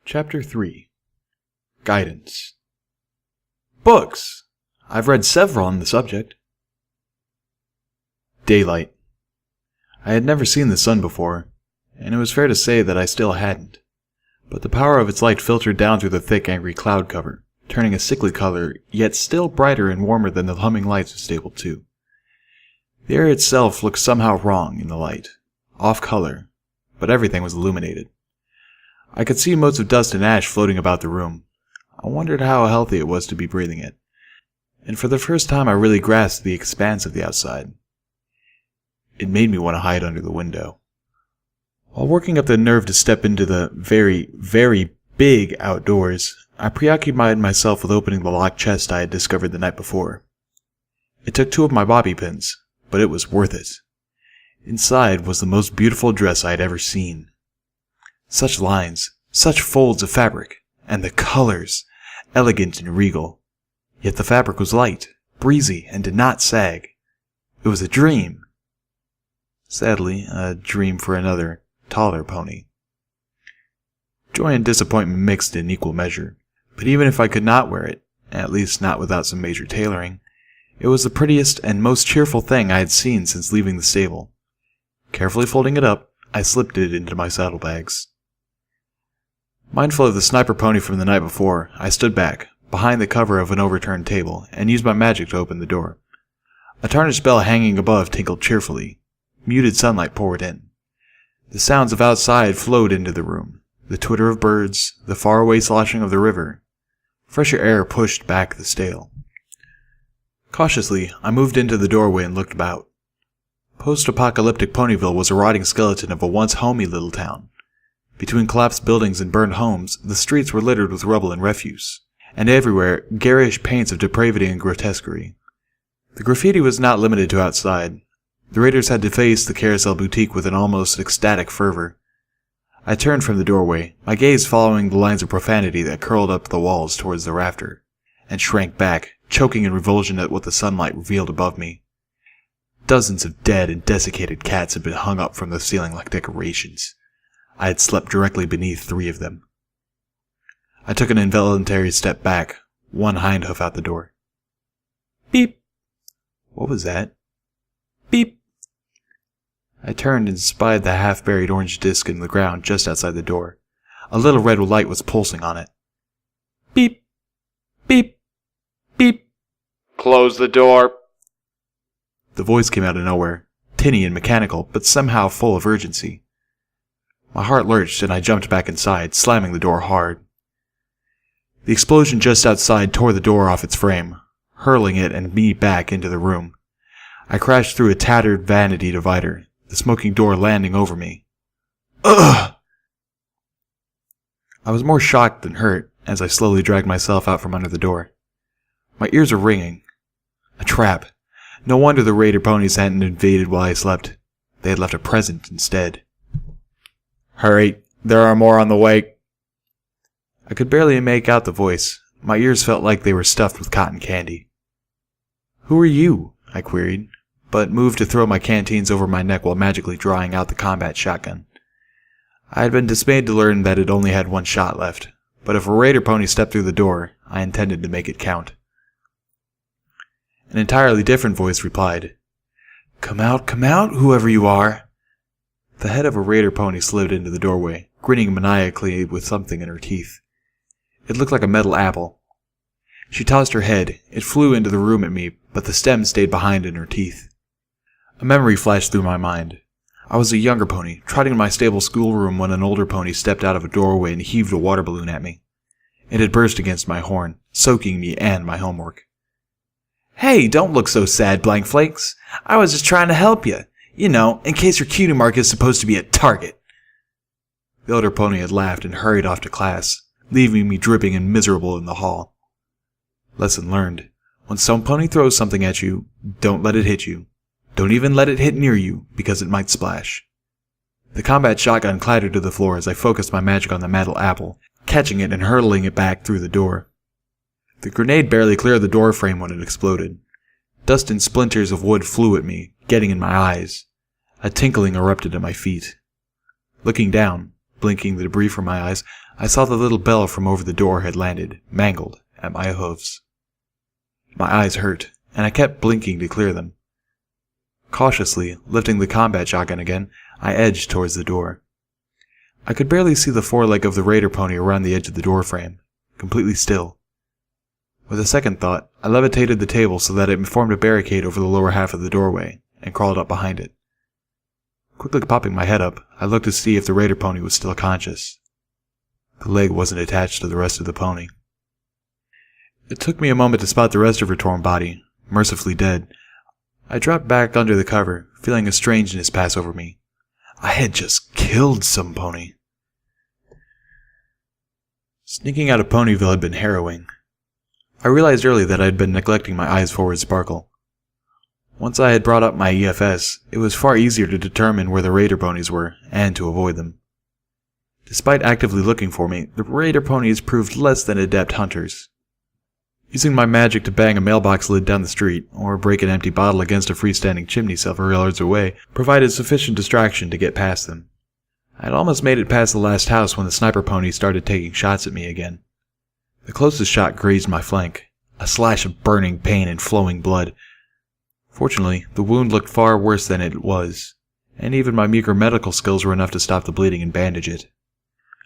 Chapter 3 Guidance. Books! I've read several on the subject. Daylight. I had never seen the sun before, and it was fair to say that I still hadn't. But the power of its light filtered down through the thick, angry cloud cover, turning a sickly color, yet still brighter and warmer than the humming lights of Stable 2. The air itself looked somehow wrong in the light, off color, but everything was illuminated. I could see motes of dust and ash floating about the room. I wondered how healthy it was to be breathing it, and for the first time I really grasped the expanse of the outside. It made me want to hide under the window. While working up the nerve to step into the very, very big outdoors, I preoccupied myself with opening the locked chest I had discovered the night before. It took 2 of my bobby pins, but it was worth it. Inside was the most beautiful dress I had ever seen. Such lines, such folds of fabric, and the colors, elegant and regal. Yet the fabric was light, breezy, and did not sag. It was a dream. Sadly, a dream for another, taller pony. Joy and disappointment mixed in equal measure, but even if I could not wear it, at least not without some major tailoring, it was the prettiest and most cheerful thing I had seen since leaving the stable. Carefully folding it up, I slipped it into my saddlebags. Mindful of the sniper pony from the night before, I stood back, behind the cover of an overturned table, and used my magic to open the door. A tarnished bell hanging above tinkled cheerfully. Muted sunlight poured in. The sounds of outside flowed into the room. The twitter of birds, the faraway sloshing of the river. Fresher air pushed back the stale. Cautiously, I moved into the doorway and looked about. Post-apocalyptic Ponyville was a rotting skeleton of a once homey little town. Between collapsed buildings and burned homes, the streets were littered with rubble and refuse, and everywhere garish paints of depravity and grotesquerie. The graffiti was not limited to outside. The raiders had defaced the Carousel Boutique with an almost ecstatic fervor. I turned from the doorway, my gaze following the lines of profanity that curled up the walls towards the rafter, and shrank back, choking in revulsion at what the sunlight revealed above me. Dozens of dead and desiccated cats had been hung up from the ceiling like decorations. I had slept directly beneath 3 of them. I took an involuntary step back, one hind hoof out the door. Beep! What was that? Beep! I turned and spied the half-buried orange disc in the ground just outside the door. A little red light was pulsing on it. Beep! Beep! Beep! Close the door! The voice came out of nowhere, tinny and mechanical, but somehow full of urgency. My heart lurched and I jumped back inside, slamming the door hard. The explosion just outside tore the door off its frame, hurling it and me back into the room. I crashed through a tattered vanity divider, the smoking door landing over me. Ugh! I was more shocked than hurt as I slowly dragged myself out from under the door. My ears were ringing. A trap. No wonder the raider ponies hadn't invaded while I slept. They had left a present instead. Hurry, there are more on the way. I could barely make out the voice. My ears felt like they were stuffed with cotton candy. Who are you? I queried, but moved to throw my canteens over my neck while magically drawing out the combat shotgun. I had been dismayed to learn that it only had 1 shot left, but if a raider pony stepped through the door, I intended to make it count. An entirely different voice replied, come out, whoever you are." The head of a raider pony slid into the doorway, grinning maniacally with something in her teeth. It looked like a metal apple. She tossed her head. It flew into the room at me, but the stem stayed behind in her teeth. A memory flashed through my mind. I was a younger pony, trotting in my stable schoolroom when an older pony stepped out of a doorway and heaved a water balloon at me. It had burst against my horn, soaking me and my homework. "Hey, don't look so sad, Blankflakes. I was just trying to help you. You know, in case your cutie mark is supposed to be a target." The older pony had laughed and hurried off to class, leaving me dripping and miserable in the hall. Lesson learned. When some pony throws something at you, don't let it hit you. Don't even let it hit near you, because it might splash. The combat shotgun clattered to the floor as I focused my magic on the metal apple, catching it and hurtling it back through the door. The grenade barely cleared the door frame when it exploded. Dust and splinters of wood flew at me, getting in my eyes. A tinkling erupted at my feet. Looking down, Blinking the debris from my eyes, I saw the little bell from over the door had landed, mangled, at my hooves. My eyes hurt, and I kept blinking to clear them. Cautiously, lifting the combat shotgun again, I edged towards the door. I could barely see the foreleg of the raider pony around the edge of the door frame, completely still. With a second thought, I levitated the table so that it formed a barricade over the lower half of the doorway, and crawled up behind it. Quickly popping my head up, I looked to see if the raider pony was still conscious. The leg wasn't attached to the rest of the pony. It took me a moment to spot the rest of her torn body, mercifully dead. I dropped back under the cover, feeling a strangeness pass over me. I had just killed some pony. Sneaking out of Ponyville had been harrowing. I realized early that I had been neglecting my eyes forward sparkle. Once I had brought up my EFS, it was far easier to determine where the raider ponies were, and to avoid them. Despite actively looking for me, the raider ponies proved less than adept hunters. Using my magic to bang a mailbox lid down the street, or break an empty bottle against a freestanding chimney several yards away, provided sufficient distraction to get past them. I had almost made it past the last house when the sniper pony started taking shots at me again. The closest shot grazed my flank, a slash of burning pain and flowing blood. Fortunately, the wound looked far worse than it was, and even my meager medical skills were enough to stop the bleeding and bandage it.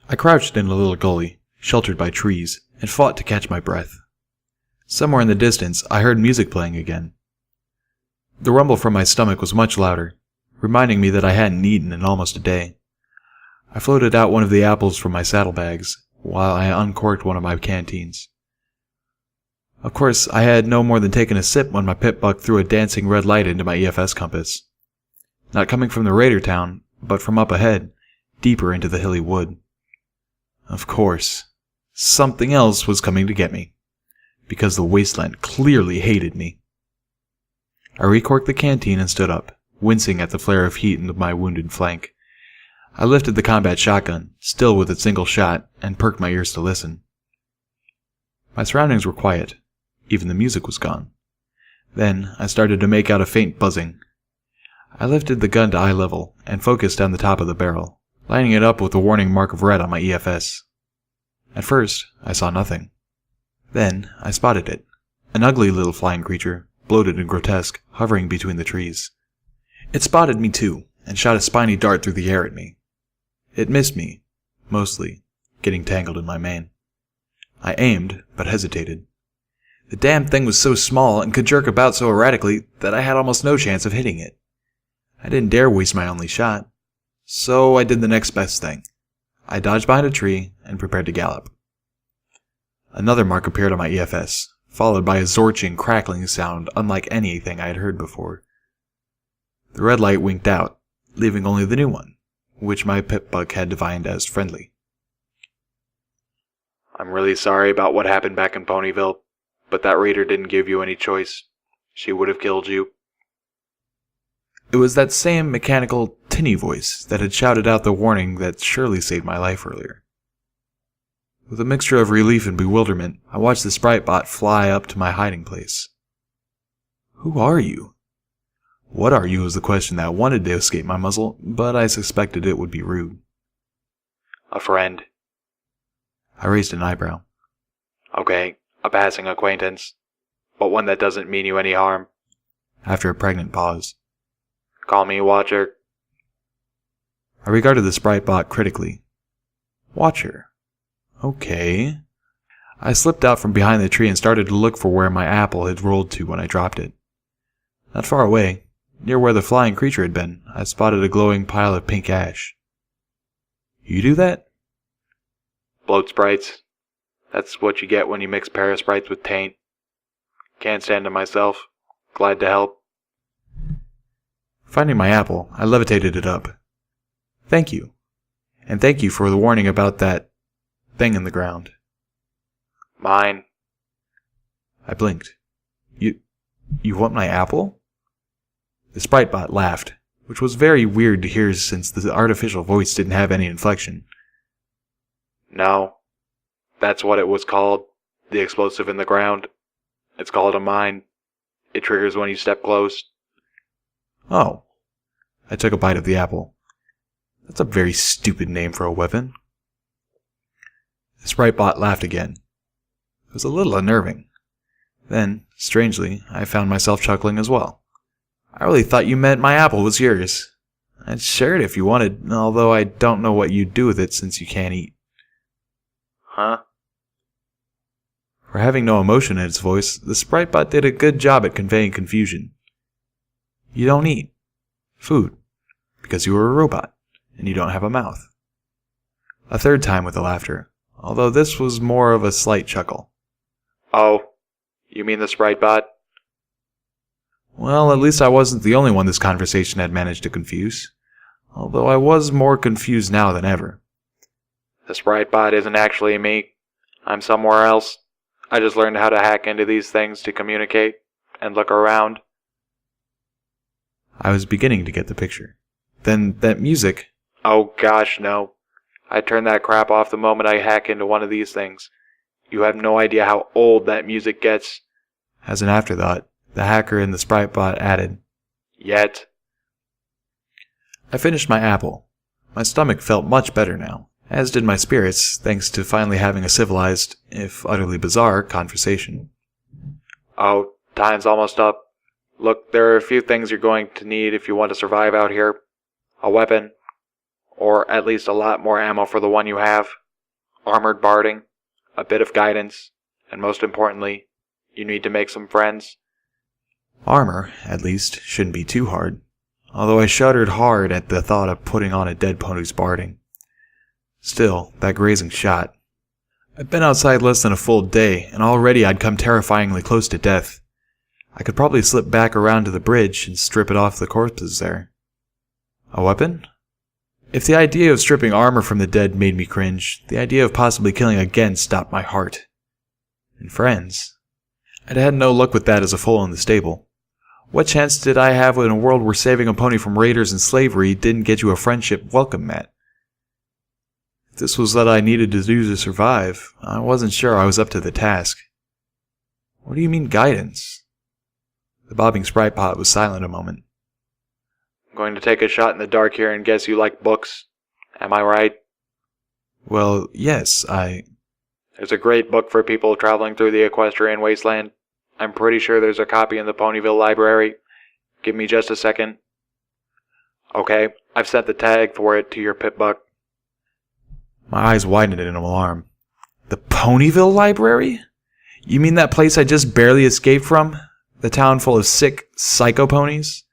I crouched in a little gully, sheltered by trees, and fought to catch my breath. Somewhere in the distance, I heard music playing again. The rumble from my stomach was much louder, reminding me that I hadn't eaten in almost a day. I floated out one of the apples from my saddlebags, while I uncorked one of my canteens. Of course, I had no more than taken a sip when my pip-buck threw a dancing red light into my EFS compass. Not coming from the raider town, but from up ahead, deeper into the hilly wood. Of course, something else was coming to get me, because the wasteland clearly hated me. I recorked the canteen and stood up, wincing at the flare of heat in my wounded flank. I lifted the combat shotgun, still with its single shot, and perked my ears to listen. My surroundings were quiet. Even the music was gone. Then I started to make out a faint buzzing. I lifted the gun to eye level and focused down the top of the barrel, lining it up with the warning mark of red on my EFS. At first, I saw nothing. Then I spotted it, an ugly little flying creature, bloated and grotesque, hovering between the trees. It spotted me too, and shot a spiny dart through the air at me. It missed me, mostly, getting tangled in my mane. I aimed, but hesitated. The damn thing was so small and could jerk about so erratically that I had almost no chance of hitting it. I didn't dare waste my only shot, so I did the next best thing. I dodged behind a tree and prepared to gallop. Another mark appeared on my EFS, followed by a zorching, crackling sound unlike anything I had heard before. The red light winked out, leaving only the new one, which my pip-buck had defined as friendly. "I'm really sorry about what happened back in Ponyville, but that raider didn't give you any choice. She would have killed you." It was that same mechanical, tinny voice that had shouted out the warning that surely saved my life earlier. With a mixture of relief and bewilderment, I watched the sprite bot fly up to my hiding place. "Who are you?" "What are you" was the question that wanted to escape my muzzle, but I suspected it would be rude. "A friend." I raised an eyebrow. "Okay, a passing acquaintance, but one that doesn't mean you any harm." After a pregnant pause. "Call me Watcher." I regarded the sprite bot critically. Watcher. Okay. I slipped out from behind the tree and started to look for where my apple had rolled to when I dropped it. Not far away, near where the flying creature had been, I spotted a glowing pile of pink ash. "You do that?" "Bloat sprites. That's what you get when you mix parasprites with taint. Can't stand it myself. Glad to help." Finding my apple, I levitated it up. "Thank you. And thank you for the warning about that thing in the ground." "Mine." I blinked. You want my apple?" The sprite bot laughed, which was very weird to hear since the artificial voice didn't have any inflection. "No. That's what it was called. The explosive in the ground. It's called a mine. It triggers when you step close." "Oh." I took a bite of the apple. That's a very stupid name for a weapon. The Spritebot laughed again. It was a little unnerving. Then, strangely, I found myself chuckling as well. I really thought you meant my apple was yours. I'd share it if you wanted, although I don't know what you'd do with it since you can't eat. Huh? For having no emotion in its voice, the Spritebot did a good job at conveying confusion. You don't eat food because you are a robot and you don't have a mouth. A third time with the laughter, although this was more of a slight chuckle. Oh, you mean the Spritebot? Well, at least I wasn't the only one this conversation had managed to confuse, although I was more confused now than ever. The Spritebot isn't actually me. I'm somewhere else. I just learned how to hack into these things to communicate and look around. I was beginning to get the picture. Then that music... Oh gosh, no. I turn that crap off the moment I hack into one of these things. You have no idea how old that music gets. As an afterthought, the hacker and the Spritebot added, Yet. I finished my apple. My stomach felt much better now, as did my spirits, thanks to finally having a civilized, if utterly bizarre, conversation. Oh, time's almost up. Look, there are a few things you're going to need if you want to survive out here. A weapon, or at least a lot more ammo for the one you have, armored barding, a bit of guidance, and most importantly, you need to make some friends. Armor, at least, shouldn't be too hard, although I shuddered hard at the thought of putting on a dead pony's barding. Still, that grazing shot. I'd been outside less than a full day, and already I'd come terrifyingly close to death. I could probably slip back around to the bridge and strip it off the corpses there. A weapon? If the idea of stripping armor from the dead made me cringe, the idea of possibly killing again stopped my heart. And friends? I'd had no luck with that as a foal in the stable. What chance did I have in a world where saving a pony from raiders and slavery didn't get you a friendship welcome mat? If this was what I needed to do to survive, I wasn't sure I was up to the task. What do you mean guidance? The bobbing Spritebot was silent a moment. I'm going to take a shot in the dark here and guess you like books. Am I right? Well, yes, There's a great book for people traveling through the Equestrian wasteland. I'm pretty sure there's a copy in the Ponyville library. Give me just a second. Okay, I've sent the tag for it to your Pip-Buck. My eyes widened in alarm. The Ponyville library? You mean that place I just barely escaped from? The town full of sick, psycho ponies?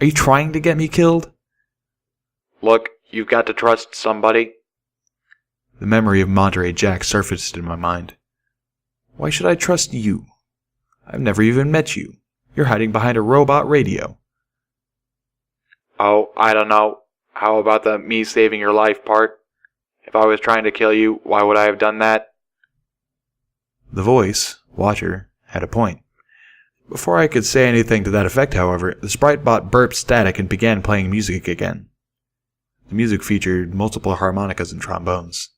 Are you trying to get me killed? Look, you've got to trust somebody. The memory of Monterey Jack surfaced in my mind. Why should I trust you? I've never even met you. You're hiding behind a robot radio. Oh, I don't know. How about the me saving your life part? If I was trying to kill you, why would I have done that? The voice, Watcher, had a point. Before I could say anything to that effect, however, the Spritebot burped static and began playing music again. The music featured multiple harmonicas and trombones.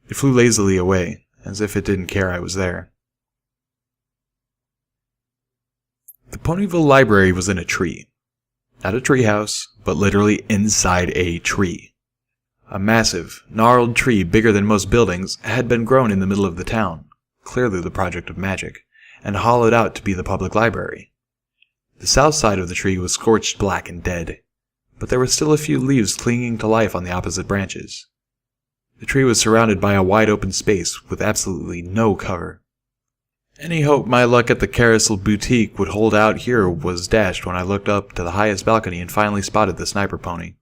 It flew lazily away, as if it didn't care I was there. The Ponyville library was in a tree. Not a treehouse, but literally inside a tree. A massive, gnarled tree bigger than most buildings had been grown in the middle of the town, clearly the project of magic, and hollowed out to be the public library. The south side of the tree was scorched black and dead, but there were still a few leaves clinging to life on the opposite branches. The tree was surrounded by a wide open space with absolutely no cover. Any hope my luck at the Carousel Boutique would hold out here was dashed when I looked up to the highest balcony and finally spotted the sniper pony.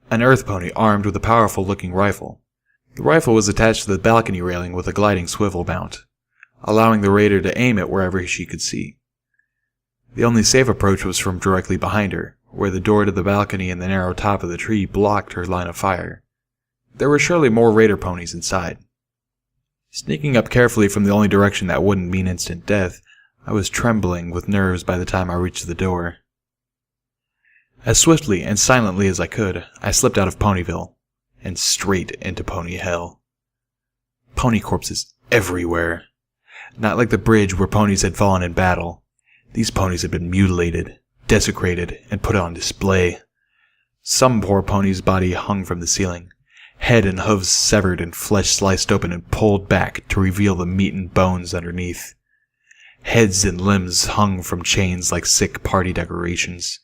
An earth pony armed with a powerful-looking rifle. The rifle was attached to the balcony railing with a gliding swivel mount, allowing the raider to aim it wherever she could see. The only safe approach was from directly behind her, where the door to the balcony and the narrow top of the tree blocked her line of fire. There were surely more raider ponies inside. Sneaking up carefully from the only direction that wouldn't mean instant death, I was trembling with nerves by the time I reached the door. As swiftly and silently as I could, I slipped out of Ponyville, and straight into Pony Hell. Pony corpses everywhere. Not like the bridge where ponies had fallen in battle. These ponies had been mutilated, desecrated, and put on display. Some poor pony's body hung from the ceiling, head and hooves severed and flesh sliced open and pulled back to reveal the meat and bones underneath. Heads and limbs hung from chains like sick party decorations.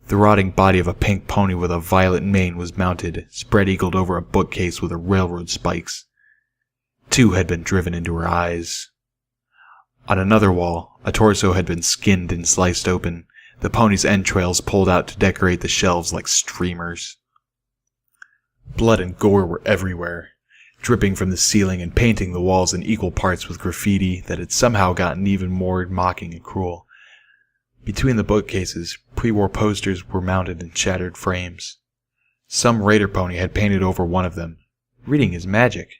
The rotting body of a pink pony with a violet mane was mounted, spread-eagled over a bookcase with railroad spikes. 2 had been driven into her eyes. On another wall, a torso had been skinned and sliced open, the pony's entrails pulled out to decorate the shelves like streamers. Blood and gore were everywhere, dripping from the ceiling and painting the walls in equal parts with graffiti that had somehow gotten even more mocking and cruel. Between the bookcases, pre-war posters were mounted in shattered frames. Some raider pony had painted over one of them, reading his magic,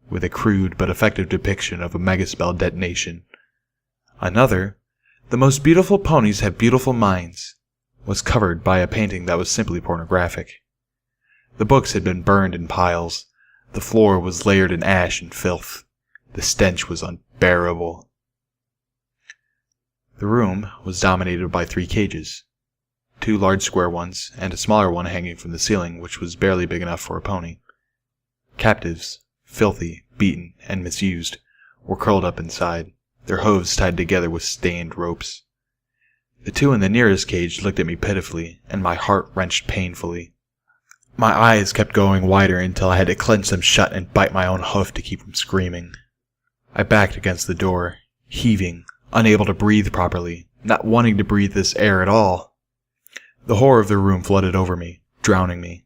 with a crude but effective depiction of a megaspell detonation. Another, "The most beautiful ponies have beautiful minds," was covered by a painting that was simply pornographic. The books had been burned in piles. The floor was layered in ash and filth. The stench was unbearable. The room was dominated by 3 cages, 2 large square ones, and a smaller one hanging from the ceiling, which was barely big enough for a pony. Captives, filthy, beaten, and misused, were curled up inside, their hooves tied together with stained ropes. The 2 in the nearest cage looked at me pitifully, and my heart wrenched painfully. My eyes kept going wider until I had to clench them shut and bite my own hoof to keep from screaming. I backed against the door, heaving, unable to breathe properly, not wanting to breathe this air at all. The horror of the room flooded over me, drowning me.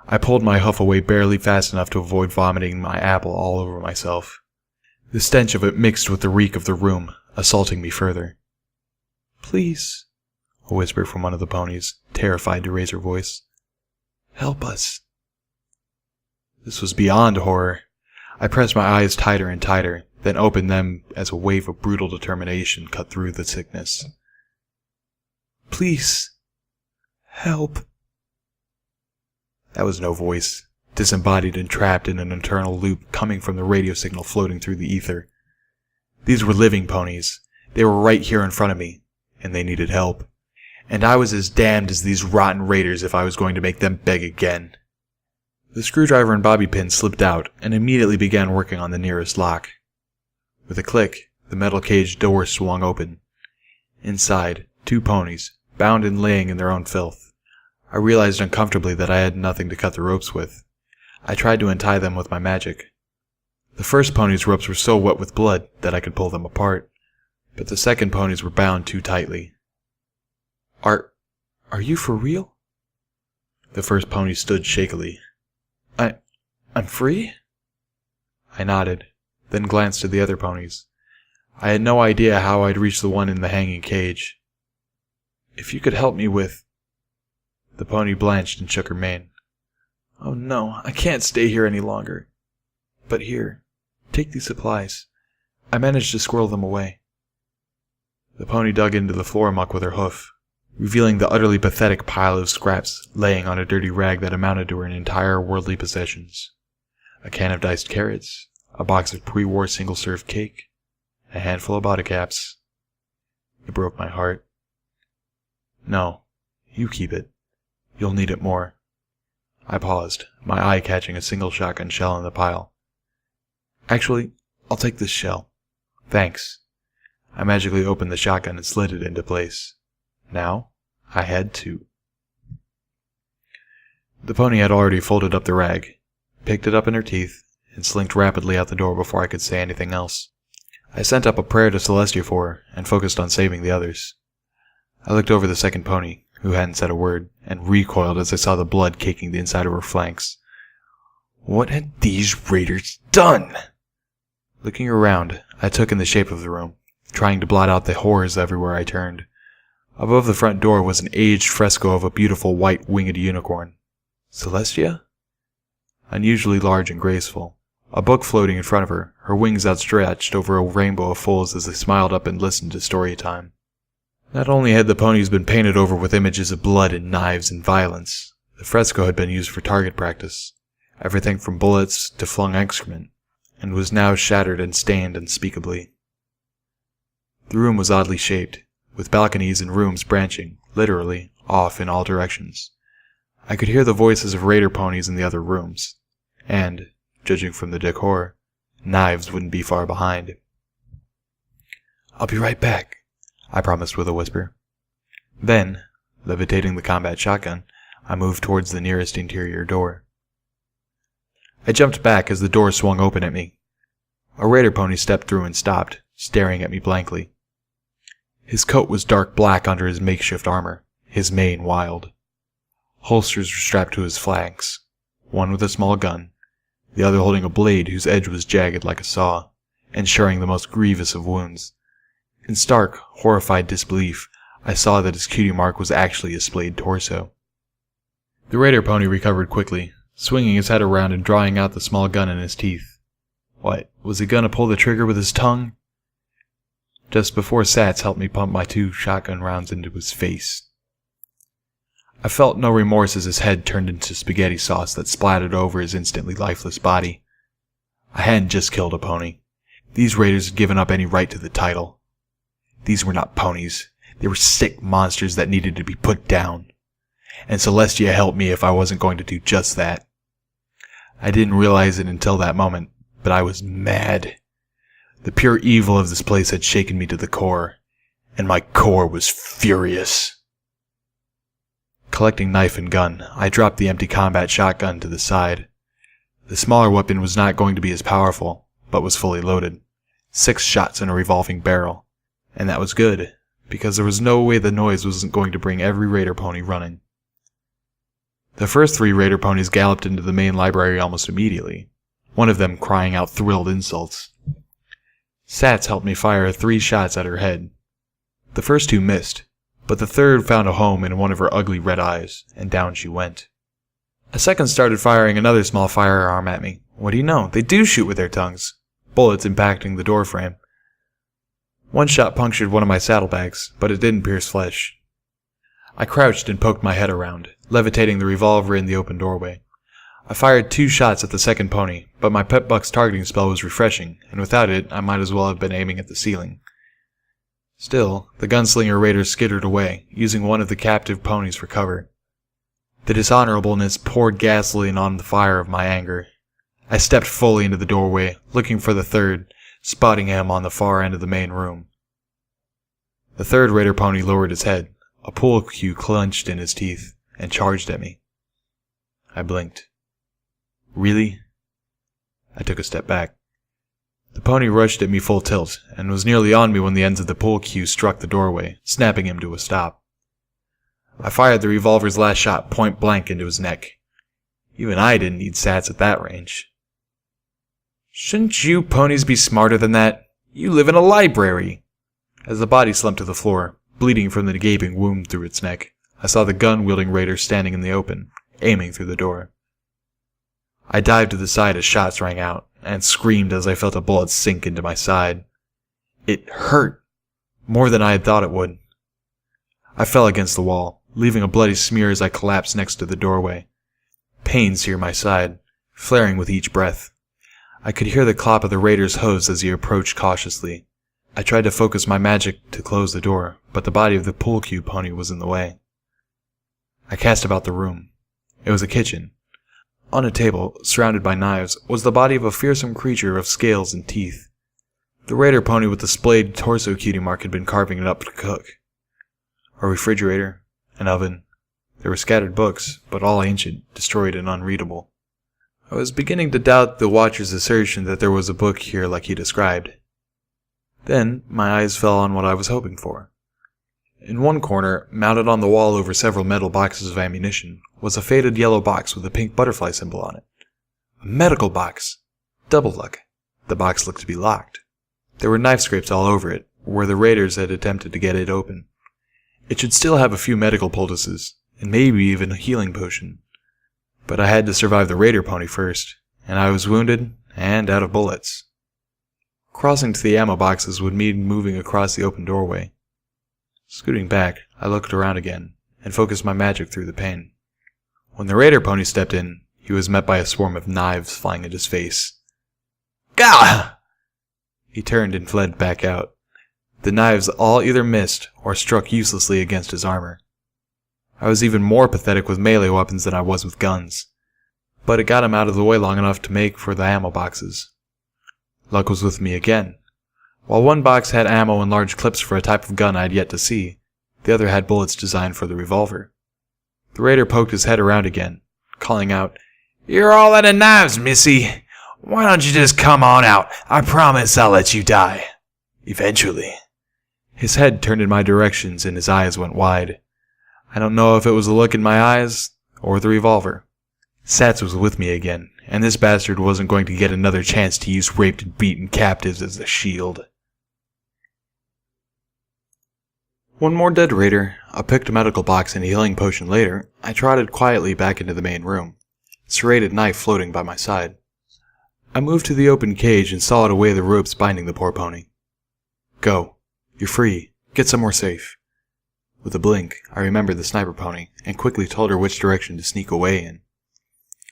I pulled my hoof away barely fast enough to avoid vomiting my apple all over myself. The stench of it mixed with the reek of the room, assaulting me further. "Please," a whisper from one of the ponies, terrified to raise her voice. "Help us." This was beyond horror. I pressed my eyes tighter and tighter, then opened them as a wave of brutal determination cut through the sickness. "Please. Help." That was no voice, disembodied and trapped in an eternal loop coming from the radio signal floating through the ether. These were living ponies. They were right here in front of me, and they needed help. And I was as damned as these rotten raiders if I was going to make them beg again. The screwdriver and bobby pin slipped out and immediately began working on the nearest lock. With a click, the metal cage door swung open. Inside, 2 ponies, bound and laying in their own filth. I realized uncomfortably that I had nothing to cut the ropes with. I tried to untie them with my magic. The first pony's ropes were so wet with blood that I could pull them apart, but the second ponies were bound too tightly. Are you for real?" The first pony stood shakily. I'm free?" I nodded, then glanced at the other ponies. I had no idea how I'd reach the one in the hanging cage. "If you could help me with—" The pony blanched and shook her mane. "Oh no, I can't stay here any longer. But here, take these supplies. I managed to squirrel them away." The pony dug into the floor muck with her hoof, revealing the utterly pathetic pile of scraps laying on a dirty rag that amounted to her entire worldly possessions. A can of diced carrots, a box of pre-war single-serve cake, a handful of body caps. It broke my heart. "No, you keep it. You'll need it more." I paused, my eye catching a single shotgun shell in the pile. "Actually, I'll take this shell. Thanks." I magically opened the shotgun and slid it into place. Now, I had 2. The pony had already folded up the rag, picked it up in her teeth, and slinked rapidly out the door before I could say anything else. I sent up a prayer to Celestia for her, and focused on saving the others. I looked over the second pony, who hadn't said a word, and recoiled as I saw the blood caking the inside of her flanks. What had these raiders done? Looking around, I took in the shape of the room, trying to blot out the horrors everywhere I turned. Above the front door was an aged fresco of a beautiful white winged unicorn. Celestia? Unusually large and graceful. A book floating in front of her, her wings outstretched over a rainbow of folds as they smiled up and listened to story time. Not only had the ponies been painted over with images of blood and knives and violence, the fresco had been used for target practice, everything from bullets to flung excrement, and was now shattered and stained unspeakably. The room was oddly shaped, with balconies and rooms branching, literally, off in all directions. I could hear the voices of raider ponies in the other rooms, and, judging from the decor, knives wouldn't be far behind. "I'll be right back," I promised with a whisper. Then, levitating the combat shotgun, I moved towards the nearest interior door. I jumped back as the door swung open at me. A raider pony stepped through and stopped, staring at me blankly. His coat was dark black under his makeshift armor, his mane wild. Holsters were strapped to his flanks, one with a small gun, the other holding a blade whose edge was jagged like a saw, ensuring the most grievous of wounds. In stark, horrified disbelief, I saw that his cutie mark was actually a splayed torso. The raider pony recovered quickly, swinging his head around and drawing out the small gun in his teeth. What, was he gonna pull the trigger with his tongue? Just before Sats helped me pump my 2 shotgun rounds into his face. I felt no remorse as his head turned into spaghetti sauce that splattered over his instantly lifeless body. I hadn't just killed a pony. These raiders had given up any right to the title. These were not ponies. They were sick monsters that needed to be put down. And Celestia helped me if I wasn't going to do just that. I didn't realize it until that moment, but I was mad. The pure evil of this place had shaken me to the core, and my core was furious. Collecting knife and gun, I dropped the empty combat shotgun to the side. The smaller weapon was not going to be as powerful, but was fully loaded. 6 shots in a revolving barrel. And that was good, because there was no way the noise wasn't going to bring every raider pony running. The first 3 raider ponies galloped into the main library almost immediately, one of them crying out thrilled insults. Sats helped me fire 3 shots at her head. The first 2 missed, but the third found a home in one of her ugly red eyes, and down she went. A second started firing another small firearm at me. What do you know? They do shoot with their tongues, bullets impacting the door frame. One shot punctured one of my saddlebags, but it didn't pierce flesh. I crouched and poked my head around, levitating the revolver in the open doorway. I fired 2 shots at the second pony, but my pet buck's targeting spell was refreshing, and without it, I might as well have been aiming at the ceiling. Still, the gunslinger raiders skittered away, using one of the captive ponies for cover. The dishonorableness poured gasoline on the fire of my anger. I stepped fully into the doorway, looking for the third, spotting him on the far end of the main room. The third raider pony lowered his head, a pool cue clenched in his teeth, and charged at me. I blinked. Really? I took a step back. The pony rushed at me full tilt, and was nearly on me when the ends of the pull cue struck the doorway, snapping him to a stop. I fired the revolver's last shot point blank into his neck. Even I didn't need Sats at that range. Shouldn't you ponies be smarter than that? You live in a library! As the body slumped to the floor, bleeding from the gaping wound through its neck, I saw the gun-wielding raider standing in the open, aiming through the door. I dived to the side as shots rang out, and screamed as I felt a bullet sink into my side. It hurt, more than I had thought it would. I fell against the wall, leaving a bloody smear as I collapsed next to the doorway. Pain seared my side, flaring with each breath. I could hear the clop of the raider's hooves as he approached cautiously. I tried to focus my magic to close the door, but the body of the pool cue pony was in the way. I cast about the room. It was a kitchen. On a table, surrounded by knives, was the body of a fearsome creature of scales and teeth. The raider pony with the splayed torso cutie mark had been carving it up to cook. A refrigerator, an oven. There were scattered books, but all ancient, destroyed, and unreadable. I was beginning to doubt the Watcher's assertion that there was a book here like he described. Then, my eyes fell on what I was hoping for. In one corner, mounted on the wall over several metal boxes of ammunition, was a faded yellow box with a pink butterfly symbol on it. A medical box! Double luck. The box looked to be locked. There were knife scrapes all over it, where the raiders had attempted to get it open. It should still have a few medical poultices, and maybe even a healing potion. But I had to survive the raider pony first, and I was wounded and out of bullets. Crossing to the ammo boxes would mean moving across the open doorway. Scooting back, I looked around again, and focused my magic through the pain. When the raider pony stepped in, he was met by a swarm of knives flying at his face. Gah! He turned and fled back out. The knives all either missed or struck uselessly against his armor. I was even more pathetic with melee weapons than I was with guns. But it got him out of the way long enough to make for the ammo boxes. Luck was with me again. While one box had ammo and large clips for a type of gun I had yet to see, the other had bullets designed for the revolver. The raider poked his head around again, calling out, "You're all out of knives, missy. Why don't you just come on out? I promise I'll let you die. Eventually." His head turned in my directions and his eyes went wide. I don't know if it was the look in my eyes or the revolver. Sats was with me again, and this bastard wasn't going to get another chance to use raped and beaten captives as a shield. One more dead raider, a picked medical box, and a healing potion later, I trotted quietly back into the main room, serrated knife floating by my side. I moved to the open cage and sawed away the ropes binding the poor pony. "Go. You're free. Get somewhere safe." With a blink, I remembered the sniper pony, and quickly told her which direction to sneak away in.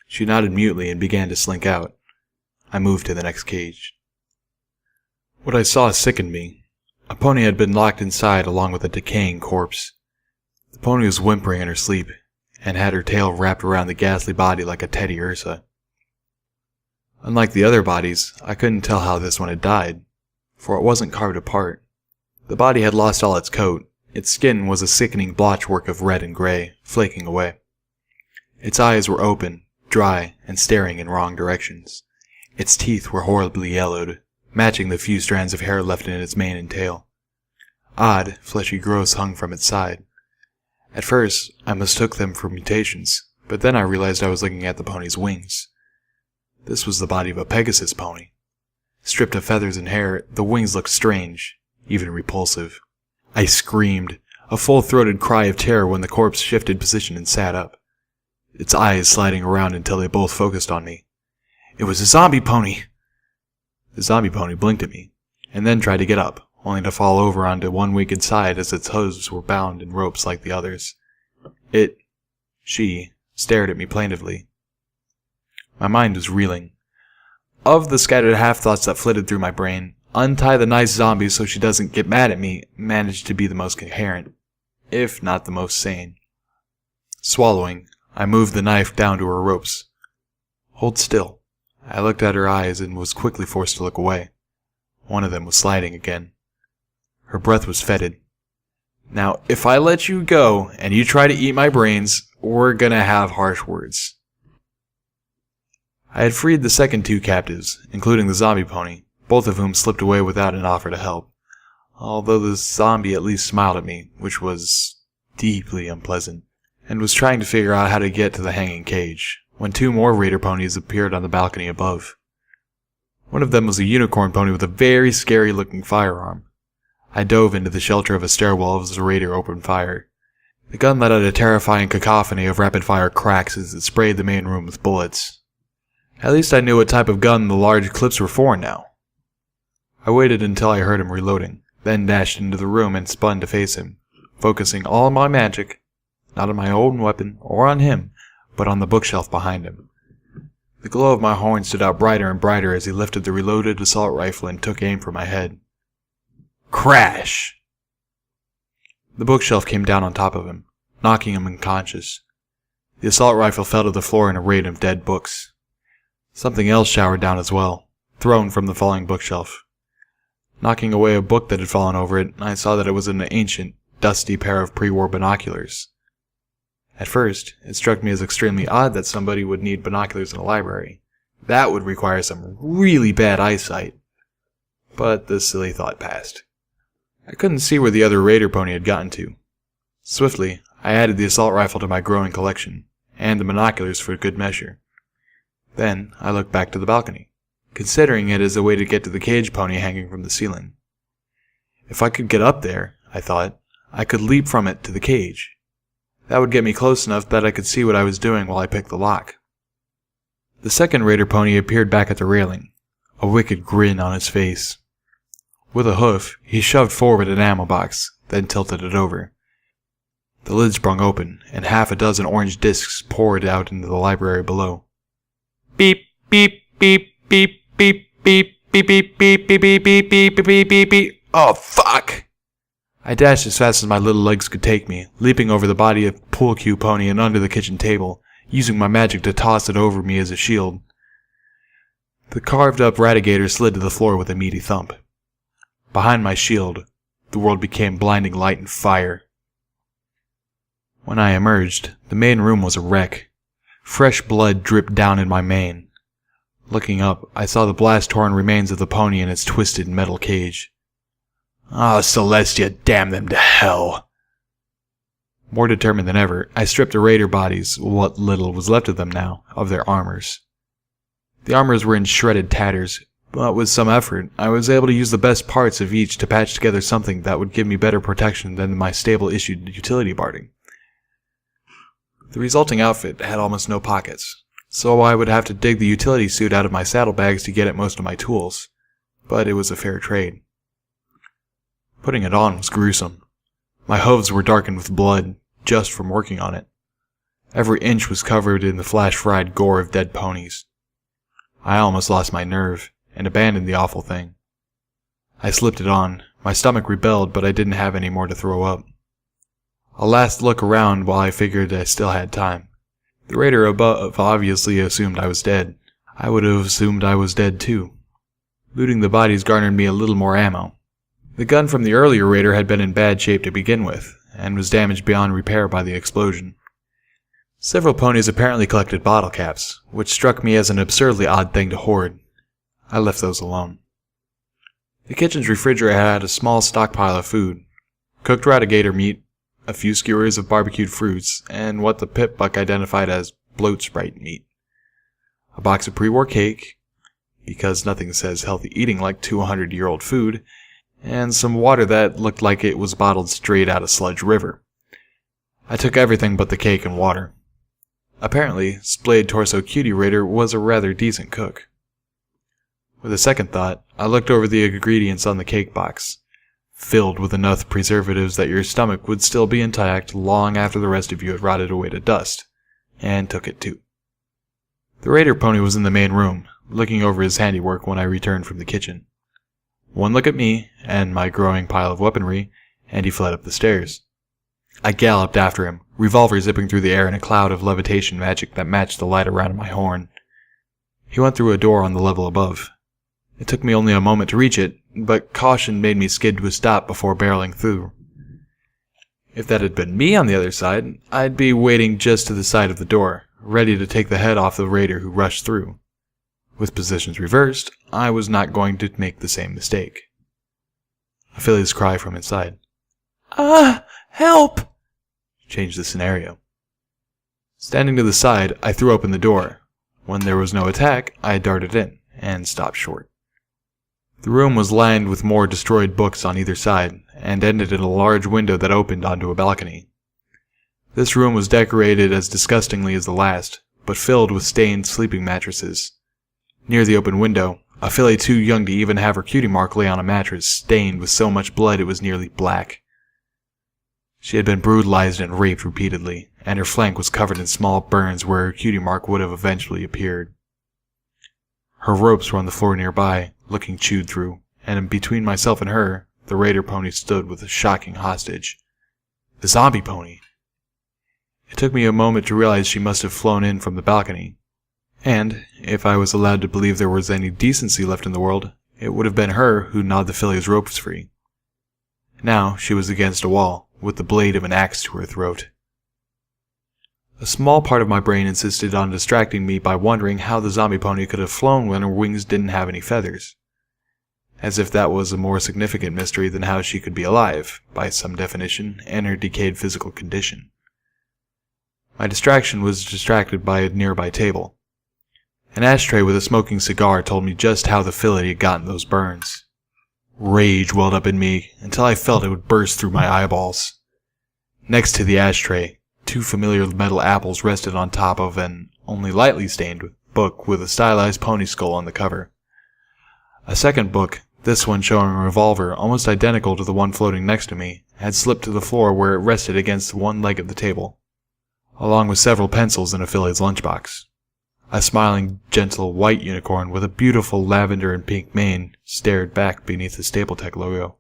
She nodded mutely and began to slink out. I moved to the next cage. What I saw sickened me. A pony had been locked inside along with a decaying corpse. The pony was whimpering in her sleep, and had her tail wrapped around the ghastly body like a Teddy Ursa. Unlike the other bodies, I couldn't tell how this one had died, for it wasn't carved apart. The body had lost all its coat. Its skin was a sickening blotchwork of red and gray, flaking away. Its eyes were open, dry, and staring in wrong directions. Its teeth were horribly yellowed, matching the few strands of hair left in its mane and tail. Odd, fleshy growths hung from its side. At first, I mistook them for mutations, but then I realized I was looking at the pony's wings. This was the body of a Pegasus pony. Stripped of feathers and hair, the wings looked strange, even repulsive. I screamed, a full-throated cry of terror when the corpse shifted position and sat up, its eyes sliding around until they both focused on me. It was a zombie pony! The zombie pony blinked at me, and then tried to get up, only to fall over onto one wicked side as its hooves were bound in ropes like the others. She, stared at me plaintively. My mind was reeling. Of the scattered half-thoughts that flitted through my brain, untie the nice zombie so she doesn't get mad at me managed to be the most coherent, if not the most sane. Swallowing, I moved the knife down to her ropes. Hold still. I looked at her eyes and was quickly forced to look away. One of them was sliding again. Her breath was fetid. "Now, if I let you go and you try to eat my brains, we're gonna have harsh words." I had freed the second two captives, including the zombie pony, both of whom slipped away without an offer to help, although the zombie at least smiled at me, which was deeply unpleasant, and was trying to figure out how to get to the hanging cage, when two more raider ponies appeared on the balcony above. One of them was a unicorn pony with a very scary-looking firearm. I dove into the shelter of a stairwell as the raider opened fire. The gun let out a terrifying cacophony of rapid-fire cracks as it sprayed the main room with bullets. At least I knew what type of gun the large clips were for now. I waited until I heard him reloading, then dashed into the room and spun to face him, focusing all my magic, not on my own weapon or on him, but on the bookshelf behind him. The glow of my horn stood out brighter and brighter as he lifted the reloaded assault rifle and took aim for my head. Crash! The bookshelf came down on top of him, knocking him unconscious. The assault rifle fell to the floor in a rain of dead books. Something else showered down as well, thrown from the falling bookshelf. Knocking away a book that had fallen over it, I saw that it was an ancient, dusty pair of pre-war binoculars. At first, it struck me as extremely odd that somebody would need binoculars in a library. That would require some really bad eyesight. But the silly thought passed. I couldn't see where the other raider pony had gotten to. Swiftly, I added the assault rifle to my growing collection, and the binoculars for good measure. Then, I looked back to the balcony, considering it as a way to get to the cage pony hanging from the ceiling. If I could get up there, I thought, I could leap from it to the cage. That would get me close enough that I could see what I was doing while I picked the lock. The second raider pony appeared back at the railing, a wicked grin on his face. With a hoof, he shoved forward an ammo box, then tilted it over. The lid sprung open, and half a dozen orange discs poured out into the library below. Beep, beep, beep, beep, beep, beep, beep, beep, beep, beep, beep, beep, beep, beep, beep, beep. Oh, fuck! I dashed as fast as my little legs could take me, leaping over the body of pool cue pony and under the kitchen table, using my magic to toss it over me as a shield. The carved-up radigator slid to the floor with a meaty thump. Behind my shield, the world became blinding light and fire. When I emerged, the main room was a wreck. Fresh blood dripped down in my mane. Looking up, I saw the blast-torn remains of the pony in its twisted metal cage. Ah, Celestia, damn them to hell! More determined than ever, I stripped the raider bodies, what little was left of them now, of their armors. The armors were in shredded tatters, but with some effort, I was able to use the best parts of each to patch together something that would give me better protection than my stable-issued utility barding. The resulting outfit had almost no pockets, so I would have to dig the utility suit out of my saddlebags to get at most of my tools, but it was a fair trade. Putting it on was gruesome. My hooves were darkened with blood, just from working on it. Every inch was covered in the flash-fried gore of dead ponies. I almost lost my nerve, and abandoned the awful thing. I slipped it on. My stomach rebelled, but I didn't have any more to throw up. A last look around while I figured I still had time. The raider above obviously assumed I was dead. I would have assumed I was dead too. Looting the bodies garnered me a little more ammo. The gun from the earlier raider had been in bad shape to begin with, and was damaged beyond repair by the explosion. Several ponies apparently collected bottle caps, which struck me as an absurdly odd thing to hoard. I left those alone. The kitchen's refrigerator had a small stockpile of food. Cooked radigator meat, a few skewers of barbecued fruits, and what the pit buck identified as bloat sprite meat. A box of pre-war cake, because nothing says healthy eating like 200-year-old food, and some water that looked like it was bottled straight out of Sludge River. I took everything but the cake and water. Apparently, Splayed Torso Cutie Raider was a rather decent cook. With a second thought, I looked over the ingredients on the cake box, filled with enough preservatives that your stomach would still be intact long after the rest of you had rotted away to dust, and took it too. The raider pony was in the main room, looking over his handiwork when I returned from the kitchen. One look at me, and my growing pile of weaponry, and he fled up the stairs. I galloped after him, revolver zipping through the air in a cloud of levitation magic that matched the light around my horn. He went through a door on the level above. It took me only a moment to reach it, but caution made me skid to a stop before barreling through. If that had been me on the other side, I'd be waiting just to the side of the door, ready to take the head off the raider who rushed through. With positions reversed, I was not going to make the same mistake. Ophelia's cry from inside, "Ah! Help!" changed the scenario. Standing to the side, I threw open the door. When there was no attack, I darted in, and stopped short. The room was lined with more destroyed books on either side, and ended in a large window that opened onto a balcony. This room was decorated as disgustingly as the last, but filled with stained sleeping mattresses. Near the open window, a filly too young to even have her cutie mark lay on a mattress, stained with so much blood it was nearly black. She had been brutalized and raped repeatedly, and her flank was covered in small burns where her cutie mark would have eventually appeared. Her ropes were on the floor nearby, looking chewed through, and between myself and her, the raider pony stood with a shocking hostage. The zombie pony! It took me a moment to realize she must have flown in from the balcony. And, if I was allowed to believe there was any decency left in the world, it would have been her who gnawed the filly's ropes free. Now she was against a wall, with the blade of an axe to her throat. A small part of my brain insisted on distracting me by wondering how the zombie pony could have flown when her wings didn't have any feathers. As if that was a more significant mystery than how she could be alive, by some definition, and her decayed physical condition. My distraction was distracted by a nearby table. An ashtray with a smoking cigar told me just how the filly had gotten those burns. Rage welled up in me until I felt it would burst through my eyeballs. Next to the ashtray, two familiar metal apples rested on top of an only lightly stained book with a stylized pony skull on the cover. A second book, this one showing a revolver almost identical to the one floating next to me, had slipped to the floor where it rested against one leg of the table, along with several pencils and a filly's lunchbox. A smiling, gentle white unicorn with a beautiful lavender and pink mane stared back beneath the Stapletech logo.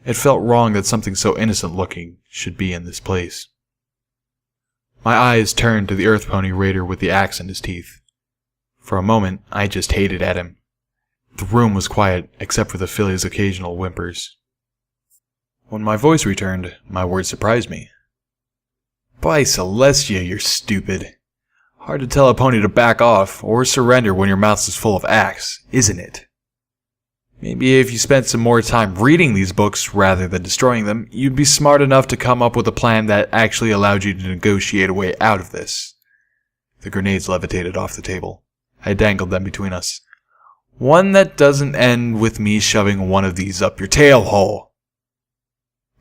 It felt wrong that something so innocent-looking should be in this place. My eyes turned to the Earth Pony Raider with the axe in his teeth. For a moment, I just hated at him. The room was quiet, except for the filly's occasional whimpers. When my voice returned, my words surprised me. By Celestia, you're stupid. Hard to tell a pony to back off or surrender when your mouth is full of axe, isn't it? Maybe if you spent some more time reading these books rather than destroying them, you'd be smart enough to come up with a plan that actually allowed you to negotiate a way out of this. The grenades levitated off the table. I dangled them between us. One that doesn't end with me shoving one of these up your tail hole.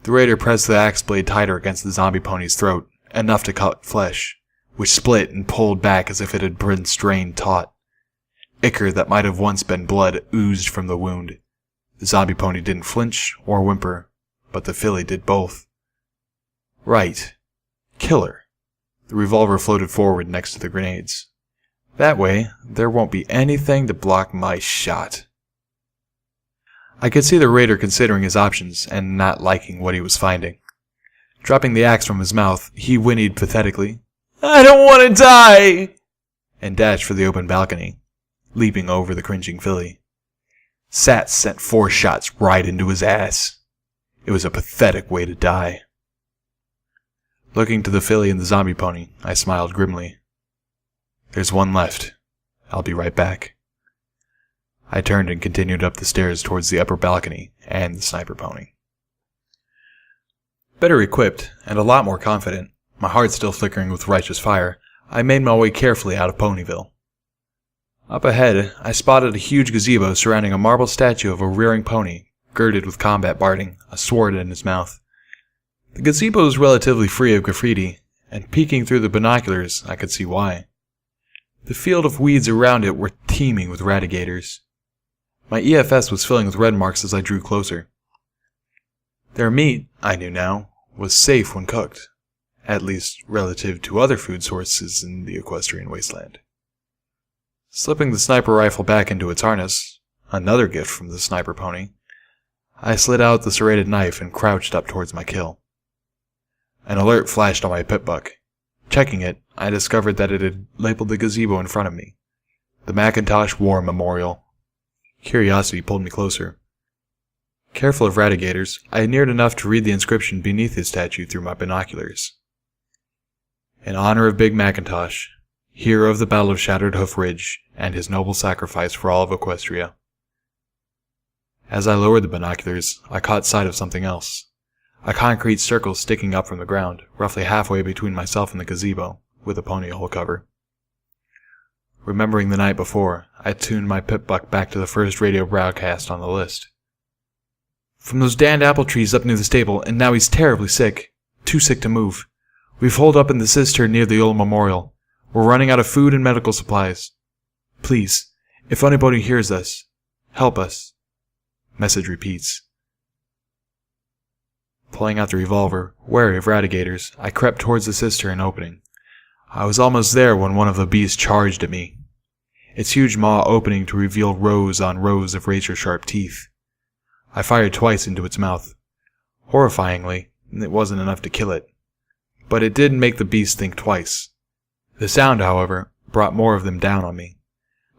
The raider pressed the axe blade tighter against the zombie pony's throat, enough to cut flesh, which split and pulled back as if it had been strained taut. Ichor that might have once been blood oozed from the wound. The zombie pony didn't flinch or whimper, but the filly did both. Right. Killer. The revolver floated forward next to the grenades. That way, there won't be anything to block my shot. I could see the raider considering his options and not liking what he was finding. Dropping the axe from his mouth, he whinnied pathetically, "I don't want to die!" and dashed for the open balcony, leaping over the cringing filly. Sats sent 4 shots right into his ass. It was a pathetic way to die. Looking to the filly and the zombie pony, I smiled grimly. There's one left. I'll be right back. I turned and continued up the stairs towards the upper balcony and the sniper pony. Better equipped, and a lot more confident, my heart still flickering with righteous fire, I made my way carefully out of Ponyville. Up ahead, I spotted a huge gazebo surrounding a marble statue of a rearing pony, girded with combat barding, a sword in his mouth. The gazebo was relatively free of graffiti, and peeking through the binoculars, I could see why. The field of weeds around it were teeming with radigators. My EFS was filling with red marks as I drew closer. Their meat, I knew now, was safe when cooked, at least relative to other food sources in the equestrian wasteland. Slipping the sniper rifle back into its harness, another gift from the sniper pony, I slid out the serrated knife and crouched up towards my kill. An alert flashed on my pip-buck. Checking it, I discovered that it had labeled the gazebo in front of me. The Macintosh War Memorial. Curiosity pulled me closer. Careful of radigators, I neared enough to read the inscription beneath his statue through my binoculars. In honor of Big Macintosh, hero of the Battle of Shattered Hoof Ridge, and his noble sacrifice for all of Equestria. As I lowered the binoculars, I caught sight of something else. A concrete circle sticking up from the ground, roughly halfway between myself and the gazebo, with a pony hole cover. Remembering the night before, I tuned my pip-buck back to the first radio broadcast on the list. From those damned apple trees up near the stable, and now he's terribly sick. Too sick to move. We've holed up in the cistern near the old memorial. We're running out of food and medical supplies. Please, if anybody hears us, help us. Message repeats. Pulling out the revolver, wary of radigators, I crept towards the cistern opening. I was almost there when one of the beasts charged at me, its huge maw opening to reveal rows on rows of razor-sharp teeth. I fired twice into its mouth. Horrifyingly, it wasn't enough to kill it, but it did make the beast think twice. The sound, however, brought more of them down on me.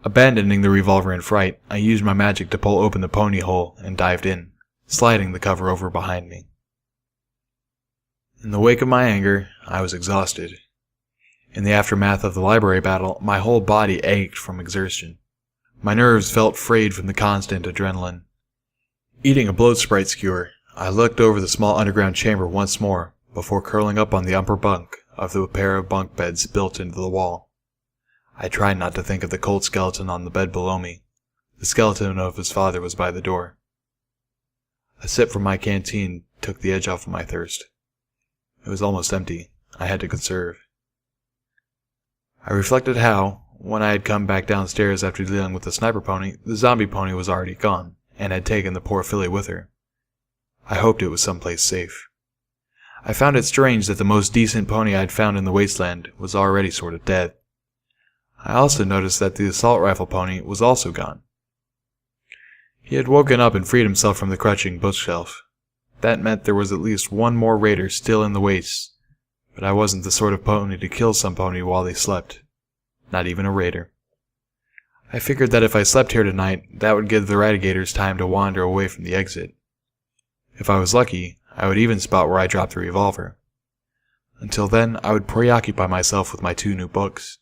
Abandoning the revolver in fright, I used my magic to pull open the pony hole and dived in, sliding the cover over behind me. In the wake of my anger, I was exhausted. In the aftermath of the library battle, my whole body ached from exertion. My nerves felt frayed from the constant adrenaline. Eating a bloat sprite skewer, I looked over the small underground chamber once more before curling up on the upper bunk of the pair of bunk beds built into the wall. I tried not to think of the cold skeleton on the bed below me. The skeleton of his father was by the door. A sip from my canteen took the edge off of my thirst. It was almost empty. I had to conserve. I reflected how, when I had come back downstairs after dealing with the sniper pony, the zombie pony was already gone, and had taken the poor filly with her. I hoped it was someplace safe. I found it strange that the most decent pony I'd found in the wasteland was already sort of dead. I also noticed that the assault rifle pony was also gone. He had woken up and freed himself from the crouching bookshelf, That meant there was at least one more raider still in the wastes, but I wasn't the sort of pony to kill some pony while they slept. Not even a raider. I figured that if I slept here tonight, that would give the ratigators time to wander away from the exit. If I was lucky, I would even spot where I dropped the revolver. Until then, I would preoccupy myself with my 2 new books.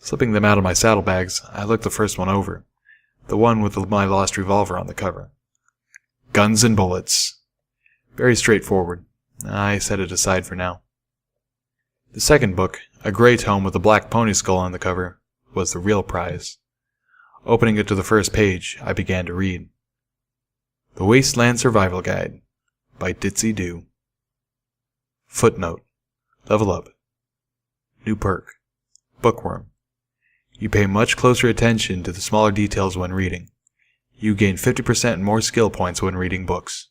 Slipping them out of my saddlebags, I looked the first one over, the one with my lost revolver on the cover. Guns and bullets. Very straightforward. I set it aside for now. The second book, a gray tome with a black pony skull on the cover, was the real prize. Opening it to the first page, I began to read. The Wasteland Survival Guide by Ditzy Doo. Footnote. Level up. New perk. Bookworm. You pay much closer attention to the smaller details when reading. You gain 50% more skill points when reading books.